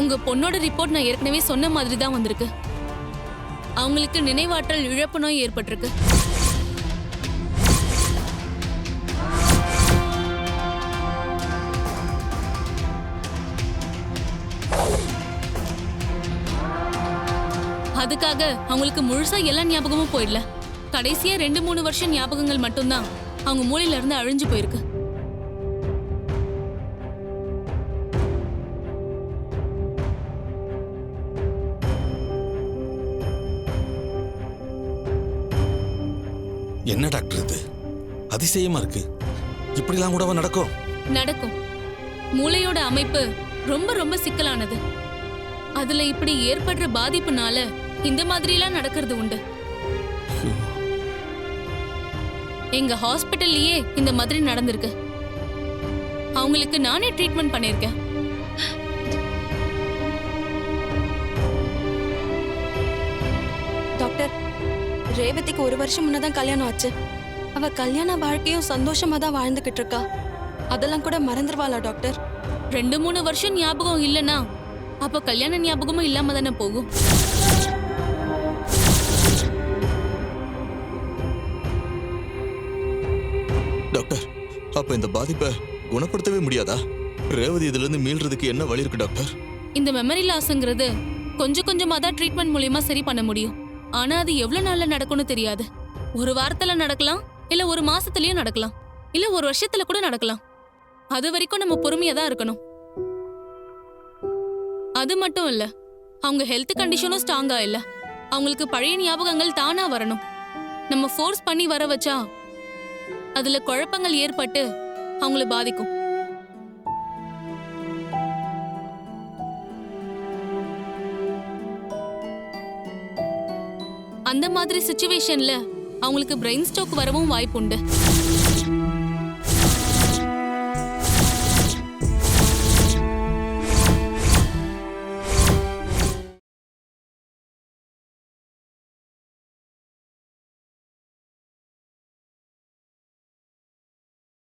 உங்க பொண்ணோட ரிப்போர்ட் நான் ஏற்கனவே சொன்ன மாதிரி தான் வந்திருக்கு. அவங்களுக்கு நினைவாற்றல் இழப்பு நோய் ஏற்பட்டிருக்கு. அதுக்காக அவங்களுக்கு முழுசா எல்லா ஞாபகமும் போயிடல. கடைசியா 2-3 வருஷம் ஞாபகங்கள் மட்டும்தான் அவங்க மூளையில இருந்து அழிஞ்சு போயிருக்கு. என்ன டாக்டர் இது? அதிசயமா இருக்கு. இப்படிலாம் கூடவா நடக்கும்? நடக்கும். மூளையோட அமைப்பு ரொம்ப ரொம்ப சிக்கலானது. அதுல இப்படி ஏற்படுற பாதிப்புனால இந்த மாதிரிலாம் நடக்கிறது உண்டு. எங்க ஹாஸ்பிட்டல்லயே இந்த மாதிரி நடந்திருக்கு. அவங்களுக்கு நானே ட்ரீட்மெண்ட் பண்ணிருக்கேன். டாக்டர், ரேவதிக்கு 1 வருஷம் முன்னதான் கல்யாணம் ஆச்சு. அவ கல்யாண வாழ்க்கையும் சந்தோஷமா தான் வாழ்ந்துகிட்டு இருக்கா. அதெல்லாம் கூட மறந்துடுவாளா டாக்டர்? 2-3 வருஷம் ஞாபகம் இல்லனா அப்ப கல்யாண ஞாபகமும் இல்லாம தானே போகும். டாக்டர், அப்ப இந்த பாதிப்பை குணப்படுத்தவே முடியாதா? ரேவதி இதுல இருந்து மீள்றதுக்கு என்ன வழி இருக்கு டாக்டர்? இந்த மெமரி லாஸ்ங்கிறது கொஞ்சம் கொஞ்சமா தான் ட்ரீட்மெண்ட் மூலமா சரி பண்ண முடியும். ஆனா அது எவ்வளவு நாள்ல நடக்கும்னு தெரியாது. 1 வாரத்துல நடக்கலாம், இல்ல 1 மாசத்துலயும் நடக்கலாம், இல்ல 1 வருஷத்துல கூட நடக்கலாம். அது வரைக்கும் நம்ம பொறுமையா தான் இருக்கணும். அது மட்டும் இல்ல, அவங்க ஹெல்த் கண்டிஷனும் ஸ்ட்ராங்கா இல்ல. அவங்களுக்கு பழைய ஞாபகங்கள் தானா வரணும். நம்ம ஃபோர்ஸ் பண்ணி வர வச்சா அதுல குழப்பங்கள் ஏற்பட்டு அவங்கள பாதிக்கும். அந்த மாதிரி சிச்சுவேஷன்ல அவங்களுக்கு பிரெயின் ஸ்ட்ரோக் வரவும் வாய்ப்புண்டு.